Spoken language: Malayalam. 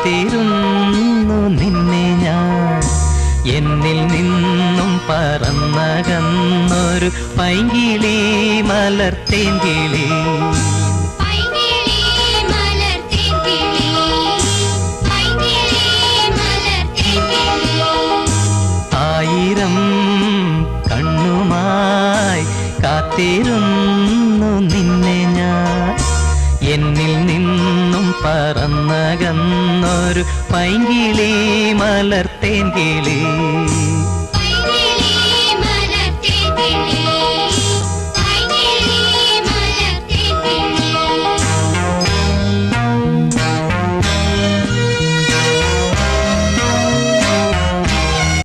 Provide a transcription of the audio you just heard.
കാത്തിരുന്നു നിന്നെ ഞാൻ. എന്നിൽ നിന്നും പറന്നകന്നൊരു പൈങ്കിളി മലർത്തേങ്കിളി, ആയിരം കണ്ണുമായി കാത്തിരുന്നു നിന്നെ ഞാൻ. എന്നിൽ നിന്നും പറന്നകന്നൊരു പൈങ്കിളി മലർത്തേങ്കിളി.